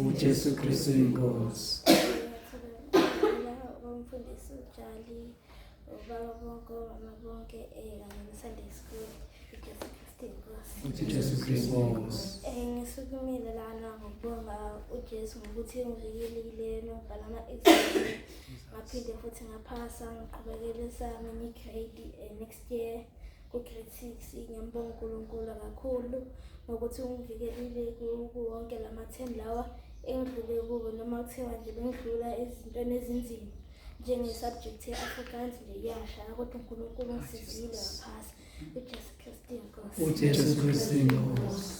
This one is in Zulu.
uJesu Kristu inkosi. Umfundisi uJali, ubaba bonke, mama bonke, kanye ne-Sunday school. uJesu Kristu inkosi. Ngisukumile lana ngokubonga uJesu ngokuthi ungivikelile nobhala ama-exam. Ngaphinde futhi ngaphasa, ngiqhubekele sami grade next year ku-grade 6. Ngiyambonga uNkulunkulu kakhulu ngokuthi ungivikelile kuwonke lama-10 lawa engidlule kubo, noma kuthiwa nje bengidlula ezintweni ezinzima njenge-subject ye-Afrikaans neyasha, kodwa uNkulunkulu ungisizile waphasa. uJesu Kristu inkosi. uJesu Kristu inkosi.